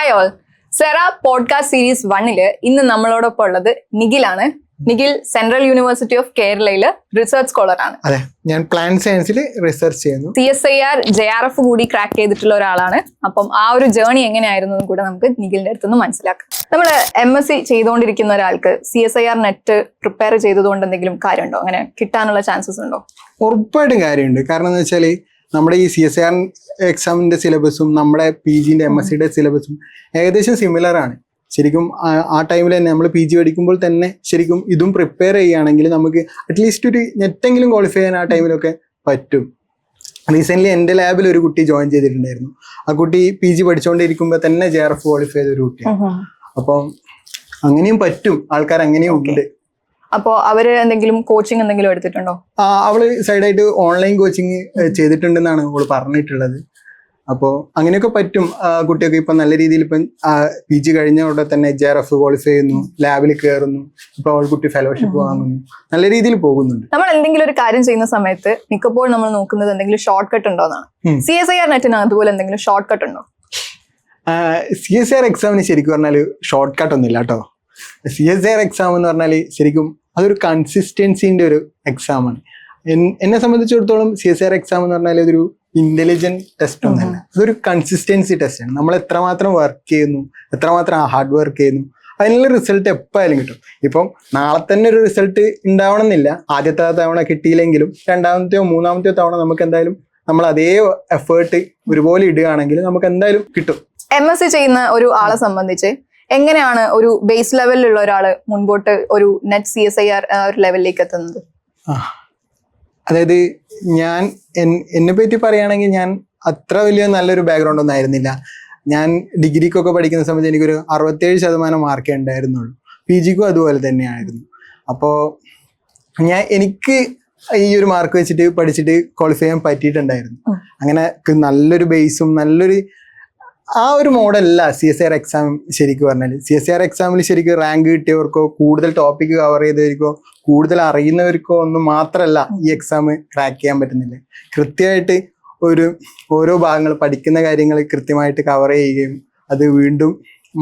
Hi all. സെറ podcast series 1 ഇന്ന് നമ്മളോടൊപ്പം ഉള്ളത് നിഖിലാണ്. നിഖിൽ സെൻട്രൽ യൂണിവേഴ്സിറ്റി ഓഫ് കേരളയില് റിസർച്ച് സ്കോളർ ആണ്. അതെ, ഞാൻ പ്ലാന്റ് സയൻസിൽ റിസർച്ച് ചെയ്യുന്നു. CSIR JRF കൂടി ക്രാക്ക് ചെയ്തിട്ടുള്ള ഒരാളാണ്. അപ്പം ആ ഒരു ജേർണി എങ്ങനെയായിരുന്നു കൂടെ നമുക്ക് നിഖിലിന്റെ അടുത്തുനിന്ന് മനസ്സിലാക്കാം. നമ്മൾ MSc ചെയ്തുകൊണ്ടിരിക്കുന്ന ഒരാൾക്ക് CSIR നെറ്റ് പ്രിപ്പയർ ചെയ്തതുകൊണ്ട് എന്തെങ്കിലും കാര്യമുണ്ടോ? അങ്ങനെ കിട്ടാനുള്ള ചാൻസസ് ഉണ്ടോ? ഉറപ്പായിട്ടും കാര്യമുണ്ട്. കാരണം എന്ന് വെച്ചാൽ നമ്മുടെ ഈ CSIR എക്സാമിന്റെ സിലബസും നമ്മുടെ PGന്റെ MScയുടെ സിലബസും ഏകദേശം സിമിലർ ആണ്. ശരിക്കും ആ ടൈമിൽ തന്നെ നമ്മൾ PG പഠിക്കുമ്പോൾ തന്നെ ശരിക്കും ഇതും പ്രിപ്പയർ ചെയ്യുകയാണെങ്കിൽ നമുക്ക് അറ്റ്ലീസ്റ്റ് ഒരു നെറ്റെങ്കിലും ക്വാളിഫൈ ചെയ്യാൻ ആ ടൈമിലൊക്കെ പറ്റും. റീസെൻ്റ്ലി എൻ്റെ ലാബിൽ ഒരു കുട്ടി ജോയിൻ ചെയ്തിട്ടുണ്ടായിരുന്നു. ആ കുട്ടി PG പഠിച്ചുകൊണ്ടിരിക്കുമ്പോൾ തന്നെ JRF ക്വാളിഫൈ ചെയ്ത ഒരു കുട്ടിയാണ്. അപ്പം അങ്ങനെയും പറ്റും, ആൾക്കാർ അങ്ങനെയും ഉണ്ട്. അപ്പോ അവര് എന്തെങ്കിലും കോച്ചിങ് എന്തെങ്കിലും എടുത്തിട്ടുണ്ടോ? അവള് സൈഡായിട്ട് ഓൺലൈൻ കോച്ചിങ് ചെയ്തിട്ടുണ്ടെന്നാണ് അവള് പറഞ്ഞിട്ടുള്ളത്. അപ്പോൾ അങ്ങനെയൊക്കെ പറ്റും. കുട്ടിയൊക്കെ ഇപ്പം നല്ല രീതിയിൽ ഇപ്പം PG കഴിഞ്ഞ ഉടനെ തന്നെ JRF ക്വാളിഫൈ ചെയ്യുന്നു, ലാബിൽ കയറുന്നു, ഇപ്പൊ അവൾ കുട്ടി ഫെലോഷിപ്പ് വാങ്ങുന്നു, നല്ല രീതിയിൽ പോകുന്നുണ്ട്. നമ്മൾ എന്തെങ്കിലും ഒരു കാര്യം ചെയ്യുന്ന സമയത്ത് മിക്കപ്പോഴും നമ്മൾ നോക്കുന്നത് എന്തെങ്കിലും ഷോർട്ട് കട്ട് ഉണ്ടോ എന്നാണ്. CSIR നെറ്റിന് അതുപോലെ എന്തെങ്കിലും ഷോർട്ട് കട്ട് ഉണ്ടോ? CSIR എക്സാമിന് ശരിക്കും പറഞ്ഞാൽ ഷോർട്ട് കട്ട് ഒന്നുമില്ല കേട്ടോ. CSIR എക്സാം എന്ന് പറഞ്ഞാൽ ശരിക്കും അതൊരു കൺസിസ്റ്റൻസിന്റെ ഒരു എക്സാമാണ്. എന്നെ സംബന്ധിച്ചിടത്തോളം CSIR എക്സാം എന്ന് പറഞ്ഞാൽ അതൊരു ഇന്റലിജന്റ് ടെസ്റ്റ് ഒന്നല്ല, അതൊരു കൺസിസ്റ്റൻസി ടെസ്റ്റ് ആണ്. നമ്മൾ എത്രമാത്രം വർക്ക് ചെയ്യുന്നു, എത്രമാത്രം ഹാർഡ് വർക്ക് ചെയ്യുന്നു, അതിനുള്ള റിസൾട്ട് എപ്പോഴായാലും കിട്ടും. ഇപ്പം നാളെ തന്നെ ഒരു റിസൾട്ട് ഉണ്ടാവണമെന്നില്ല. ആദ്യത്തെ തവണ കിട്ടിയില്ലെങ്കിലും രണ്ടാമത്തെയോ മൂന്നാമത്തെയോ തവണ നമുക്ക് എന്തായാലും നമ്മൾ അതേ എഫേർട്ട് ഒരുപോലെ ഇടുകയാണെങ്കിൽ നമുക്ക് എന്തായാലും കിട്ടും. MSc ചെയ്യുന്ന ഒരു ആളെ സംബന്ധിച്ച് എങ്ങനെയാണ് ഒരു ബേസ് ലെവലിലുള്ള ഒരാള് മുൻപോട്ട് ഒരു നെറ്റ് CSIR ഒരു ലെവലിലേക്ക് എത്തുന്നത്? അതായത് ഞാൻ എന്നെ പറ്റി പറയുകയാണെങ്കിൽ ഞാൻ അത്ര വലിയ നല്ലൊരു ബാക്ക്ഗ്രൗണ്ട് ഒന്നും ആയിരുന്നില്ല. ഞാൻ ഡിഗ്രിക്കൊക്കെ പഠിക്കുന്ന സമയത്ത് എനിക്കൊരു 67% മാർക്കേ ഉണ്ടായിരുന്നുള്ളൂ. PGക്കും അതുപോലെ തന്നെയായിരുന്നു. അപ്പോൾ എനിക്ക് ഈ ഒരു മാർക്ക് വെച്ചിട്ട് പഠിച്ചിട്ട് ക്വാളിഫൈ ചെയ്യാൻ പറ്റിയിട്ടുണ്ടായിരുന്നു. അങ്ങനെ നല്ലൊരു ബേസും നല്ലൊരു ആ ഒരു മോഡലല്ല CSIR എക്സാം. ശരിക്കും പറഞ്ഞാൽ CSIR എക്സാമിൽ ശരിക്കും റാങ്ക് കിട്ടിയവർക്കോ കൂടുതൽ ടോപ്പിക്ക് കവർ ചെയ്തവർക്കോ കൂടുതൽ അറിയുന്നവർക്കോ ഒന്നും മാത്രമല്ല ഈ എക്സാം ക്രാക്ക് ചെയ്യാൻ പറ്റുന്നില്ല. കൃത്യമായിട്ട് ഓരോ ഭാഗങ്ങൾ പഠിക്കുന്ന കാര്യങ്ങൾ കൃത്യമായിട്ട് കവർ ചെയ്യുകയും അത് വീണ്ടും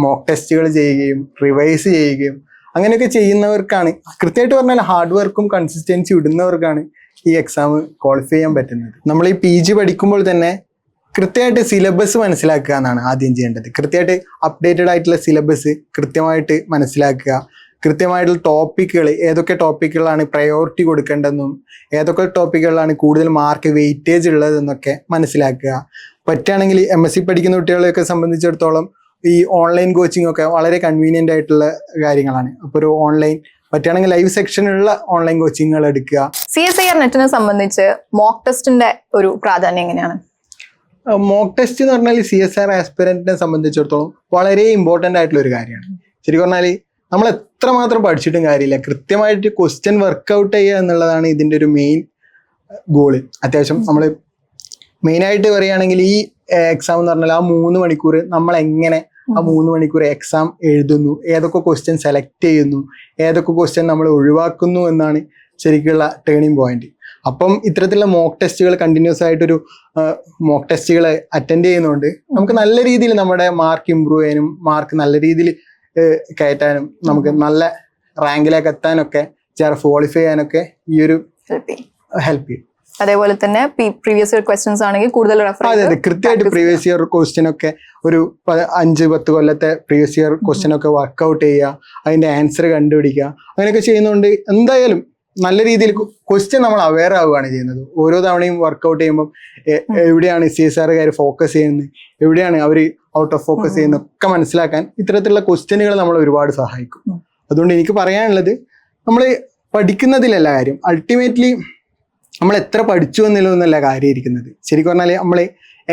മോക്ക് ടെസ്റ്റുകൾ ചെയ്യുകയും റിവൈസ് ചെയ്യുകയും അങ്ങനെയൊക്കെ ചെയ്യുന്നവർക്കാണ്, കൃത്യമായിട്ട് പറഞ്ഞാൽ ഹാർഡ് വർക്കും കൺസിസ്റ്റൻസി ഇടുന്നവർക്കാണ് ഈ എക്സാം ക്വാളിഫൈ ചെയ്യാൻ പറ്റുന്നത്. നമ്മൾ ഈ PG പഠിക്കുമ്പോൾ തന്നെ കൃത്യമായിട്ട് സിലബസ് മനസ്സിലാക്കുക എന്നാണ് ആദ്യം ചെയ്യേണ്ടത്. കൃത്യമായിട്ട് അപ്ഡേറ്റഡ് ആയിട്ടുള്ള സിലബസ് കൃത്യമായിട്ട് മനസ്സിലാക്കുക. കൃത്യമായിട്ടുള്ള ടോപ്പിക്കുകൾ, ഏതൊക്കെ ടോപ്പിക്കുകളാണ് പ്രയോറിറ്റി കൊടുക്കേണ്ടതെന്നും ഏതൊക്കെ ടോപ്പിക്കുകളിലാണ് കൂടുതൽ മാർക്ക് വെയിറ്റേജ് ഉള്ളതെന്നൊക്കെ മനസ്സിലാക്കുക. പറ്റുകയാണെങ്കിൽ MSc പഠിക്കുന്ന കുട്ടികളെയൊക്കെ സംബന്ധിച്ചിടത്തോളം ഈ ഓൺലൈൻ കോച്ചിങ് ഒക്കെ വളരെ കൺവീനിയൻ്റ് ആയിട്ടുള്ള കാര്യങ്ങളാണ്. അപ്പോൾ ഒരു ഓൺലൈൻ പറ്റുകയാണെങ്കിൽ ലൈവ് സെക്ഷനുള്ള ഓൺലൈൻ കോച്ചിങ്ങുകൾ എടുക്കുക. CSIR നെറ്റിനെ സംബന്ധിച്ച് മോക്ക് ടെസ്റ്റിന്റെ ഒരു പ്രാധാന്യം എങ്ങനെയാണ്? മോക്ക് ടെസ്റ്റ് എന്ന് പറഞ്ഞാൽ CSIR ആസ്പിറന്റിനെ സംബന്ധിച്ചിടത്തോളം വളരെ ഇമ്പോർട്ടൻ്റ് ആയിട്ടുള്ള ഒരു കാര്യമാണ്. ശരിക്കും പറഞ്ഞാൽ നമ്മൾ എത്രമാത്രം പഠിച്ചിട്ടും കാര്യമില്ല, കൃത്യമായിട്ട് ക്വസ്റ്റ്യൻ വർക്കൗട്ട് ചെയ്യുക എന്നുള്ളതാണ് ഇതിൻ്റെ ഒരു മെയിൻ ഗോള്. അത്യാവശ്യം നമ്മൾ മെയിനായിട്ട് പറയുകയാണെങ്കിൽ ഈ എക്സാം എന്ന് പറഞ്ഞാൽ ആ 3 മണിക്കൂർ നമ്മൾ എങ്ങനെ ആ 3 മണിക്കൂർ എക്സാം എഴുതുന്നു, ഏതൊക്കെ ക്വസ്റ്റ്യൻ സെലക്ട് ചെയ്യുന്നു, ഏതൊക്കെ ക്വസ്റ്റ്യൻ നമ്മൾ ഒഴിവാക്കുന്നു എന്നാണ് ശരിക്കുള്ള ടേണിംഗ് പോയിന്റ്. അപ്പം ഇത്തരത്തിലുള്ള മോക്ക് ടെസ്റ്റുകൾ കണ്ടിന്യൂസ് ആയിട്ടൊരു മോക്ക് ടെസ്റ്റുകൾ അറ്റൻഡ് ചെയ്യുന്നതുകൊണ്ട് നമുക്ക് നല്ല രീതിയിൽ നമ്മുടെ മാർക്ക് ഇമ്പ്രൂവ് ചെയ്യാനും മാർക്ക് നല്ല രീതിയിൽ കയറ്റാനും നമുക്ക് നല്ല റാങ്കിലേക്ക് എത്താനൊക്കെ JRF ക്വാളിഫൈ ചെയ്യാനൊക്കെ ഈ ഒരു ഹെൽപ്പ് ചെയ്യും. അതേപോലെ തന്നെ പ്രീവിയസ് ഇയർ ക്വസ്റ്റ്യൻസ് ആണെങ്കിൽ കൂടുതൽ അതെ കൃത്യമായിട്ട് പ്രീവിയസ് ഇയർ ക്വസ്റ്റ്യൻ ഒക്കെ ഒരു 5-10 കൊല്ലത്തെ പ്രീവിയസ് ഇയർ ക്വസ്റ്റ്യൻ ഒക്കെ വർക്ക്ഔട്ട് ചെയ്യുക, അതിന്റെ ആൻസർ കണ്ടുപിടിക്കുക, അങ്ങനെയൊക്കെ ചെയ്യുന്നതുകൊണ്ട് എന്തായാലും നല്ല രീതിയിൽ ക്വസ്റ്റ്യൻ നമ്മൾ അവെയർ ആവുകയാണ് ചെയ്യുന്നത്. ഓരോ തവണയും വർക്ക്ഔട്ട് ചെയ്യുമ്പോൾ എവിടെയാണ് CSIR ഫോക്കസ് ചെയ്യുന്നത്, എവിടെയാണ് അവർ ഔട്ട് ഓഫ് ഫോക്കസ് ചെയ്യുന്നത് ഒക്കെ മനസ്സിലാക്കാൻ ഇത്തരത്തിലുള്ള ക്വസ്റ്റ്യനുകൾ നമ്മൾ ഒരുപാട് സഹായിക്കും. അതുകൊണ്ട് എനിക്ക് പറയാനുള്ളത് നമ്മൾ പഠിക്കുന്നതിലല്ല കാര്യം, അൾട്ടിമേറ്റ്ലി നമ്മൾ എത്ര പഠിച്ചു എന്നല്ല കാര്യം ഇരിക്കുന്നത്. ശരിക്കും പറഞ്ഞാൽ നമ്മൾ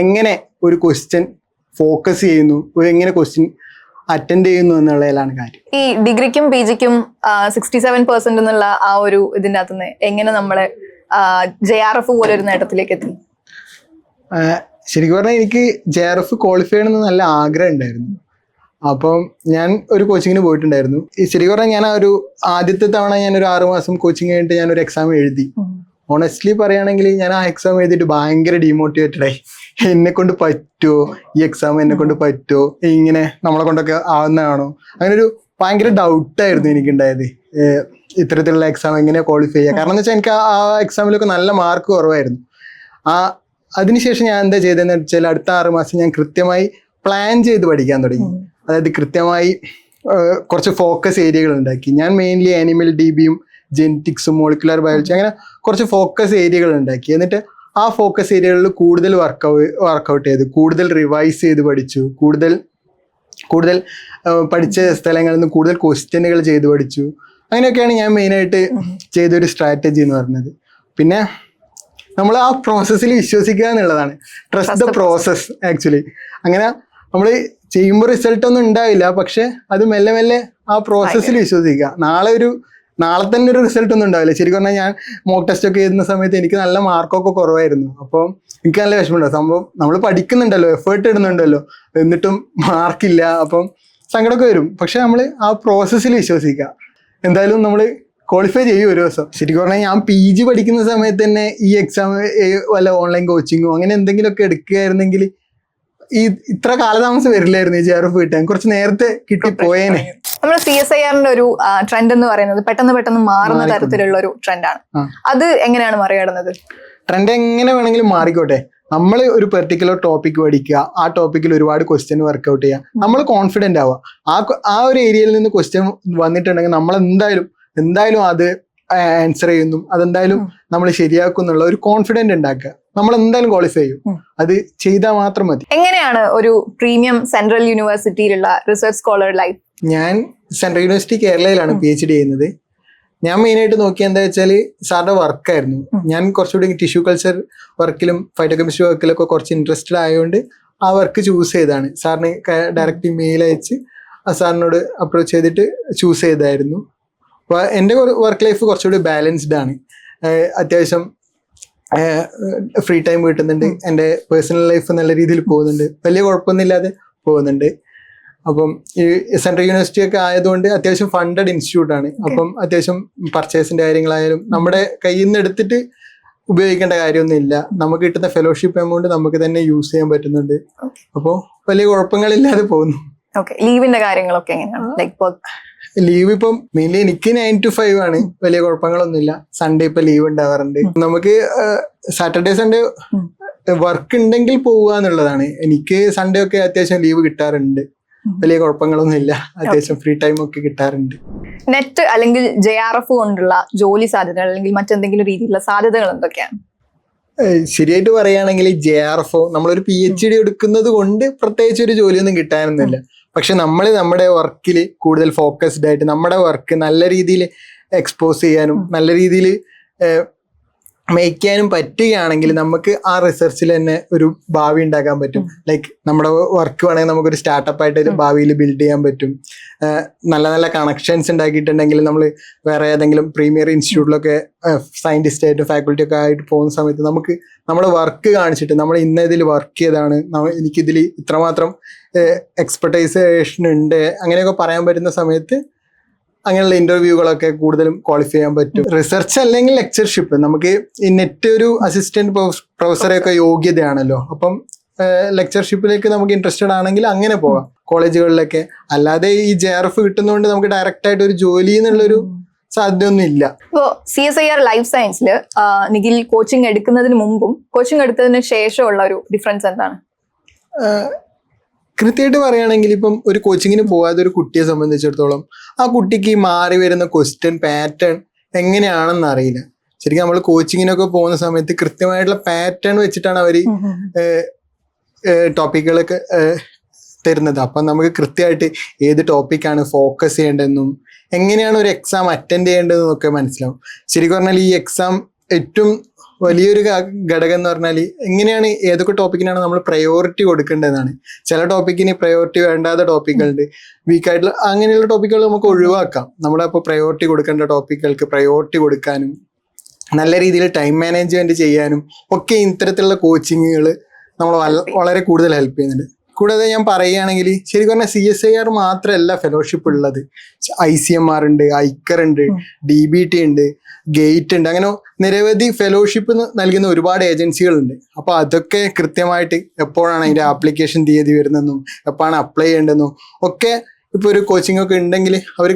എങ്ങനെ ഒരു ക്വസ്റ്റ്യൻ ഫോക്കസ് ചെയ്യുന്നു, എങ്ങനെ ക്വസ്റ്റ്യൻ അറ്റൻഡ് ചെയ്യുന്നു എന്നുള്ളതിലാണ് കാര്യം. ഈ ഡിഗ്രിക്കും PGക്കും 67% എന്നുള്ള ആ ഒരു ഇതിൻ്റെ അകത്തുനിന്ന് എങ്ങനെ നമ്മള് JRF പോലെ ഒരു നേട്ടത്തിലേക്ക് എത്തും? ശരിക്കും പറഞ്ഞാൽ എനിക്ക് JRF ക്വാളിഫൈ ചെയ്യണമെന്ന് നല്ല ആഗ്രഹം ഉണ്ടായിരുന്നു. അപ്പം ഞാൻ ഒരു കോച്ചിങ്ങിന് പോയിട്ടുണ്ടായിരുന്നു. ശരിക്കും പറഞ്ഞാൽ ഞാൻ ആദ്യത്തെ തവണ ഞാനൊരു 6 മാസം കോച്ചിങ് കഴിഞ്ഞിട്ട് ഞാനൊരു എക്സാം എഴുതി. ഓണസ്റ്റ്ലി പറയുകയാണെങ്കിൽ ഞാൻ ആ എക്സാം എഴുതിയിട്ട് ഭയങ്കര ഡീമോട്ടിവേറ്റഡ് ആയി. എന്നെ കൊണ്ട് പറ്റുമോ, ഈ എക്സാം എന്നെ കൊണ്ട് പറ്റുമോ, ഇങ്ങനെ നമ്മളെ കൊണ്ടൊക്കെ ആവുന്നതാണോ, അങ്ങനെ ഒരു ഭയങ്കര ഡൗട്ടായിരുന്നു എനിക്കുണ്ടായത്. ഇത്തരത്തിലുള്ള എക്സാം എങ്ങനെ ക്വാളിഫൈ ചെയ്യുക. കാരണം എന്ന് വെച്ചാൽ എനിക്ക് ആ എക്സാമിലൊക്കെ നല്ല മാർക്ക് കുറവായിരുന്നു. അതിനുശേഷം ഞാൻ എന്താ ചെയ്തതെന്ന് വെച്ചാൽ അടുത്ത 6 മാസം ഞാൻ കൃത്യമായി പ്ലാൻ ചെയ്ത് പഠിക്കാൻ തുടങ്ങി. അതായത് കൃത്യമായി കുറച്ച് ഫോക്കസ് ഏരിയകൾ ഉണ്ടാക്കി. ഞാൻ മെയിൻലി ആനിമൽ DBയും ജെനറ്റിക്സും മോളിക്കുലർ ബയോളജി അങ്ങനെ കുറച്ച് ഫോക്കസ് ഏരിയകൾ ഉണ്ടാക്കി. എന്നിട്ട് ആ ഫോക്കസ് ഏരിയകളിൽ കൂടുതൽ വർക്കൗട്ട് ചെയ്തു, കൂടുതൽ റിവൈസ് ചെയ്ത് പഠിച്ചു, കൂടുതൽ പഠിച്ച സ്ഥലങ്ങളിൽ നിന്ന് കൂടുതൽ ക്വസ്റ്റ്യനുകൾ ചെയ്ത് പഠിച്ചു. അങ്ങനെയൊക്കെയാണ് ഞാൻ മെയിനായിട്ട് ചെയ്തൊരു സ്ട്രാറ്റജി എന്ന് പറഞ്ഞത്. പിന്നെ നമ്മൾ ആ പ്രോസസ്സിൽ വിശ്വസിക്കുക എന്നുള്ളതാണ്. Trust the process actually. അങ്ങനെ നമ്മൾ ചെയ്യുമ്പോൾ റിസൾട്ട് ഒന്നും ഉണ്ടാവില്ല, പക്ഷെ അത് മെല്ലെ മെല്ലെ ആ പ്രോസസ്സിൽ വിശ്വസിക്കുക. നാളെ തന്നെ ഒരു റിസൾട്ട് ഒന്നും ഉണ്ടാവില്ല. ശരിക്കും പറഞ്ഞാൽ ഞാൻ മോക്ക് ടെസ്റ്റ് ഒക്കെ എഴുതുന്ന സമയത്ത് എനിക്ക് നല്ല മാർക്കൊക്കെ കുറവായിരുന്നു. അപ്പോൾ എനിക്ക് നല്ല വിഷമമുണ്ടാവും. സംഭവം നമ്മൾ പഠിക്കുന്നുണ്ടല്ലോ, എഫേർട്ട് ഇടുന്നുണ്ടല്ലോ, എന്നിട്ടും മാർക്കില്ല, അപ്പം സങ്കടമൊക്കെ വരും. പക്ഷെ നമ്മൾ ആ പ്രോസസ്സിൽ വിശ്വസിക്കുക. എന്തായാലും നമ്മൾ ക്വാളിഫൈ ചെയ്യും ഒരു ദിവസം. ശരിക്കും പറഞ്ഞാൽ ഞാൻ PG പഠിക്കുന്ന സമയത്ത് തന്നെ ഈ എക്സാം വല്ല ഓൺലൈൻ കോച്ചിങ്ങോ അങ്ങനെ എന്തെങ്കിലുമൊക്കെ എടുക്കുകയായിരുന്നെങ്കിൽ ഇത്ര കാലതാമസം വരില്ലായിരുന്നു. ഈ JRF കിട്ടാൻ കുറച്ച് നേരത്തെ കിട്ടിപ്പോയേനെ. നമ്മുടെ CSIR-ന്റെ ഒരു ട്രെൻഡ് എന്ന് പറയുന്നത് പെട്ടെന്ന് മാറുന്ന തരത്തിലുള്ള ഒരു ട്രെൻഡാണ്. അത് എങ്ങനെയാണ് മറികടന്നത്? ട്രെൻഡ് എങ്ങനെ വേണമെങ്കിലും മാറിക്കോട്ടെ, നമ്മൾ ഒരു പെർട്ടിക്കുലർ ടോപ്പിക് പഠിക്കുക, ആ ടോപ്പിക്കിൽ ഒരുപാട് ക്വസ്റ്റ്യൻ വർക്ക്ഔട്ട് ചെയ്യുക, നമ്മൾ കോൺഫിഡന്റ് ആവുക. ആ ഒരു ഏരിയയിൽ നിന്ന് ക്വസ്റ്റ്യൻ വന്നിട്ടുണ്ടെങ്കിൽ നമ്മൾ എന്തായാലും അത് ആൻസർ ചെയ്യുന്നു, അതെന്തായാലും നമ്മൾ ശരിയാക്കും എന്നുള്ള ഒരു കോൺഫിഡന്റ് ഉണ്ടാക്കുക. നമ്മൾ എന്തായാലും ക്വാളിഫൈ ചെയ്യും, അത് ചെയ്താൽ മാത്രം മതി. എങ്ങനെയാണ് ഒരു പ്രീമിയം സെൻട്രൽ യൂണിവേഴ്സിറ്റിയിലുള്ള റിസർച്ച് സ്കോളർ ലൈഫ്? ഞാൻ സെൻട്രൽ യൂണിവേഴ്സിറ്റി കേരളയിലാണ് PhD ചെയ്യുന്നത്. ഞാൻ മെയിനായിട്ട് നോക്കിയത് എന്താ വെച്ചാൽ സാറിന്റെ വർക്കായിരുന്നു. ഞാൻ കുറച്ചുകൂടി ടിഷ്യൂ കൾച്ചർ വർക്കിലും ഫൈറ്റോകെമിസ്ട്രി വർക്കിലൊക്കെ കുറച്ച് ഇൻട്രസ്റ്റഡ് ആയതുകൊണ്ട് ആ വർക്ക് ചൂസ് ചെയ്തതാണ്. സാറിന് ഡയറക്റ്റ് മെയിൽ അയച്ച് സാറിനോട് അപ്രോച്ച് ചെയ്തിട്ട് ചൂസ് ചെയ്തായിരുന്നു. അപ്പോൾ എൻ്റെ വർക്ക് ലൈഫ് കുറച്ചുകൂടി ബാലൻസ്ഡ് ആണ്. അത്യാവശ്യം ഫ്രീ ടൈം കിട്ടുന്നുണ്ട്, എൻ്റെ പേഴ്സണൽ ലൈഫ് നല്ല രീതിയിൽ പോകുന്നുണ്ട്, വലിയ കുഴപ്പമൊന്നുമില്ലാതെ പോകുന്നുണ്ട്. അപ്പം ഈ സെൻട്രൽ യൂണിവേഴ്സിറ്റി ഒക്കെ ആയതുകൊണ്ട് അത്യാവശ്യം ഫണ്ടഡ് ഇൻസ്റ്റിറ്റ്യൂട്ടാണ്. അപ്പം അത്യാവശ്യം പർച്ചേസിന്റെ കാര്യങ്ങളായാലും നമ്മുടെ കയ്യിൽ നിന്ന് എടുത്തിട്ട് ഉപയോഗിക്കേണ്ട കാര്യമൊന്നുമില്ല. നമുക്ക് കിട്ടുന്ന ഫെലോഷിപ്പ് എമൗണ്ട് നമുക്ക് തന്നെ യൂസ് ചെയ്യാൻ പറ്റുന്നുണ്ട്. അപ്പോൾ വലിയ കുഴപ്പങ്ങളില്ലാതെ പോകുന്നു. ലീവിന്റെ കാര്യങ്ങളൊക്കെ എങ്ങനെയാണ്? ലീവ് ഇപ്പം മെയിൻലി എനിക്ക് 9 to 5 ആണ്, വലിയ കുഴപ്പങ്ങളൊന്നുമില്ല. സൺഡേ ഇപ്പൊ ലീവ് ഉണ്ടാവാറുണ്ട്. നമുക്ക് സാറ്റർഡേ സൺഡേ വർക്ക് ഉണ്ടെങ്കിൽ പോവുക എന്നുള്ളതാണ്. എനിക്ക് സൺഡേ ഒക്കെ അത്യാവശ്യം ലീവ് കിട്ടാറുണ്ട്, വലിയ കുഴപ്പങ്ങളൊന്നും ഇല്ല, അത്യാവശ്യം ഫ്രീ ടൈം ഒക്കെ കിട്ടാറുണ്ട്. നെറ്റ് അല്ലെങ്കിൽ JRF കൊണ്ടുള്ള ജോലി സാധ്യതകൾ അല്ലെങ്കിൽ മറ്റെന്തെങ്കിലും രീതിയിലുള്ള സാധ്യതകൾ എന്തൊക്കെയാണ്? ശരിയായിട്ട് പറയുകയാണെങ്കിൽ JRF നമ്മളൊരു PhD എടുക്കുന്നത് കൊണ്ട് പ്രത്യേകിച്ച് ഒരു ജോലിയൊന്നും കിട്ടാനൊന്നുമില്ല. പക്ഷെ നമ്മൾ നമ്മുടെ വർക്കിൽ കൂടുതൽ ഫോക്കസ്ഡ് ആയിട്ട് നമ്മുടെ വർക്ക് നല്ല രീതിയിൽ എക്സ്പോസ് ചെയ്യാനും നല്ല രീതിയിൽ മേക്ക് ചെയ്യാനും പറ്റുകയാണെങ്കിൽ നമുക്ക് ആ റിസർച്ചിൽ തന്നെ ഒരു ഭാവി ഉണ്ടാക്കാൻ പറ്റും. ലൈക്ക് നമ്മുടെ വർക്ക് വേണമെങ്കിൽ നമുക്കൊരു സ്റ്റാർട്ടപ്പ് ആയിട്ട് ഭാവിയിൽ ബിൽഡ് ചെയ്യാൻ പറ്റും. നല്ല നല്ല കണക്ഷൻസ് ഉണ്ടാക്കിയിട്ടുണ്ടെങ്കിൽ നമ്മൾ വേറെ ഏതെങ്കിലും പ്രീമിയർ ഇൻസ്റ്റിറ്റ്യൂട്ടിലൊക്കെ സയന്റിസ്റ്റ് ആയിട്ട് ഫാക്കൽറ്റി ഒക്കെ ആയിട്ട് പോകുന്ന സമയത്ത് നമുക്ക് നമ്മുടെ വർക്ക് കാണിച്ചിട്ട് നമ്മൾ ഇന്ന ഇതിൽ വർക്ക് ചെയ്താണ്, എനിക്കിതിൽ ഇത്രമാത്രം എക്സ്പെർട്ടൈസേഷൻ ഉണ്ട് അങ്ങനെയൊക്കെ പറയാൻ പറ്റുന്ന സമയത്ത് അങ്ങനെയുള്ള ഇന്റർവ്യൂകളൊക്കെ കൂടുതലും ക്വാളിഫൈ ചെയ്യാൻ പറ്റും. റിസർച്ച് അല്ലെങ്കിൽ ലെക്ചർഷിപ്പ്, നമുക്ക് ഈ നെറ്റ് ഒരു അസിസ്റ്റന്റ് പ്രൊഫസറെയൊക്കെ യോഗ്യതയാണല്ലോ. അപ്പം ലെക്ചർഷിപ്പിലേക്ക് നമുക്ക് ഇൻട്രസ്റ്റഡ് ആണെങ്കിൽ അങ്ങനെ പോവാം കോളേജുകളിലൊക്കെ. അല്ലാതെ ഈ JRF കിട്ടുന്നതുകൊണ്ട് നമുക്ക് ഡയറക്റ്റ് ആയിട്ട് ഒരു ജോലി എന്നുള്ളൊരു സാധ്യതയൊന്നും ഇല്ല. ഇപ്പോൾ CSIR ലൈഫ് സയൻസിൽ നിഖിൽ കോച്ചിങ് എടുക്കുന്നതിന് മുമ്പും കോച്ചിങ് എടുത്തതിന് ശേഷമുള്ള ഒരു ഡിഫറൻസ് എന്താണ്? കൃത്യമായിട്ട് പറയുകയാണെങ്കിൽ ഇപ്പം ഒരു കോച്ചിങ്ങിന് പോകാതെ ഒരു കുട്ടിയെ സംബന്ധിച്ചിടത്തോളം ആ കുട്ടിക്ക് ഈ മാറി വരുന്ന ക്വസ്റ്റ്യൻ പാറ്റേൺ എങ്ങനെയാണെന്ന് അറിയില്ല. ശരിക്കും നമ്മൾ കോച്ചിങ്ങിനൊക്കെ പോകുന്ന സമയത്ത് കൃത്യമായിട്ടുള്ള പാറ്റേൺ വെച്ചിട്ടാണ് അവർ ടോപ്പിക്കുകളൊക്കെ തരുന്നത്. അപ്പം നമുക്ക് കൃത്യമായിട്ട് ഏത് ടോപ്പിക്കാണ് ഫോക്കസ് ചെയ്യേണ്ടതെന്നും എങ്ങനെയാണ് ഒരു എക്സാം അറ്റൻഡ് ചെയ്യേണ്ടതെന്നും ഒക്കെ മനസ്സിലാവും. ശരിക്കും പറഞ്ഞാൽ ഈ എക്സാം ഏറ്റവും വലിയൊരു ഘടകം എന്ന് പറഞ്ഞാൽ എങ്ങനെയാണ് ഏതൊക്കെ ടോപ്പിക്കിനാണ് നമ്മൾ പ്രയോറിറ്റി കൊടുക്കേണ്ടതെന്നാണ്. ചില ടോപ്പിക്കിന് പ്രയോറിറ്റി വേണ്ടാത്ത ടോപ്പിക്കുകളുണ്ട്, വീക്കായിട്ടുള്ള അങ്ങനെയുള്ള ടോപ്പിക്കുകൾ നമുക്ക് ഒഴിവാക്കാം. നമ്മളപ്പോൾ പ്രയോറിറ്റി കൊടുക്കേണ്ട ടോപ്പിക്കുകൾക്ക് പ്രയോറിറ്റി കൊടുക്കാനും നല്ല രീതിയിൽ ടൈം മാനേജ്മെന്റ് ചെയ്യാനും ഒക്കെ ഇത്തരത്തിലുള്ള കോച്ചിങ്ങുകൾ നമ്മൾ വളരെ കൂടുതൽ ഹെൽപ്പ് ചെയ്യുന്നുണ്ട്. കൂടാതെ ഞാൻ പറയുകയാണെങ്കിൽ ശരിക്കും പറഞ്ഞാൽ CSIR മാത്രമല്ല ഫെലോഷിപ്പ് ഉള്ളത്. ICMR ഉണ്ട്, ഐക്കർ ഉണ്ട്, DBT ഉണ്ട്, ഗേറ്റ് ഉണ്ട്, അങ്ങനെ നിരവധി ഫെലോഷിപ്പ് നൽകുന്ന ഒരുപാട് ഏജൻസികളുണ്ട്. അപ്പൊ അതൊക്കെ കൃത്യമായിട്ട് എപ്പോഴാണ് അതിന്റെ ആപ്ലിക്കേഷൻ തീയതി വരുന്നതെന്നും എപ്പോഴാണ് അപ്ലൈ ചെയ്യേണ്ടതെന്നും ഒക്കെ ഇപ്പൊ ഒരു കോച്ചിങ് ഒക്കെ ഉണ്ടെങ്കിൽ അവർ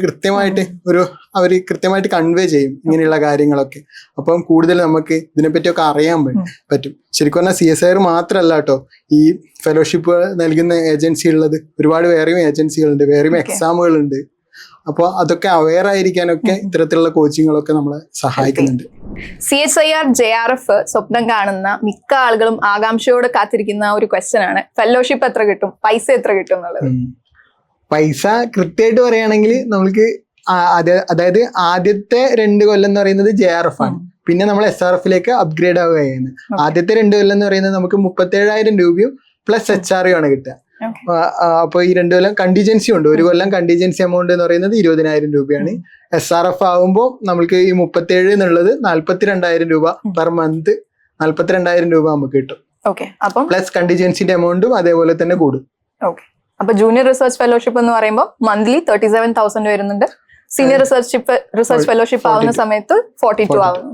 കൃത്യമായിട്ട് കൺവേ ചെയ്യും ഇങ്ങനെയുള്ള കാര്യങ്ങളൊക്കെ. അപ്പം കൂടുതൽ നമുക്ക് ഇതിനെപ്പറ്റിയൊക്കെ അറിയാൻ പറ്റും. ശരിക്കും പറഞ്ഞാൽ CSIR മാത്രമല്ല കേട്ടോ ഈ ഫെലോഷിപ്പ് നൽകുന്ന ഏജൻസി ഉള്ളത്. ഒരുപാട് വേറെയും ഏജൻസികളുണ്ട്, വേറെയും എക്സാമുകളുണ്ട്. അപ്പോൾ അതൊക്കെ അവെയർ ആയിരിക്കാനൊക്കെ ഇത്തരത്തിലുള്ള കോച്ചിങ്ങുകളൊക്കെ നമ്മളെ സഹായിക്കുന്നുണ്ട്. CSIR JRF സ്വപ്നം കാണുന്ന മിക്ക ആളുകളും ആകാംക്ഷയോടെ കാത്തിരിക്കുന്ന ഒരു ക്വസ്റ്റ്യൻ ആണ്, ഫെലോഷിപ്പ് എത്ര കിട്ടും, പൈസ എത്ര കിട്ടും എന്നുള്ളത്. പൈസ കൃത്യമായിട്ട് പറയുകയാണെങ്കിൽ നമുക്ക് അതായത് ആദ്യത്തെ 2 കൊല്ലം എന്ന് പറയുന്നത് JRF ആണ്. പിന്നെ നമ്മൾ SRF-ലേക്ക് അപ്ഗ്രേഡ് ആവുകയാണ്. ആദ്യത്തെ 2 കൊല്ലം എന്ന് പറയുന്നത് നമുക്ക് 37,000 രൂപയും പ്ലസ് HRU ആണ് കിട്ടുക. അപ്പൊ ഈ 2 കൊല്ലം കണ്ടിജൻസി ഉണ്ട്. 1 കൊല്ലം കണ്ടിജൻസി എമൗണ്ട് എന്ന് പറയുന്നത് 20,000 രൂപയാണ്. SRF ആവുമ്പോൾ നമുക്ക് ഈ 37 എന്നുള്ളത് 42,000 രൂപ പെർ മന്ത്, 42,000 രൂപ നമുക്ക് കിട്ടും. പ്ലസ് കണ്ടിജൻസിന്റെ എമൗണ്ടും അതേപോലെ തന്നെ കൂടും. അപ്പൊ ജൂനിയർ റിസർച്ച് ഫെലോഷിപ്പ് എന്ന് പറയുമ്പോൾ മന്ത്ലി 37,000 വരുന്നുണ്ട്. സീനിയർ റിസർച്ച് ഫെലോഷിപ്പ് ആവുന്ന സമയത്ത് 42 ആവുന്നു.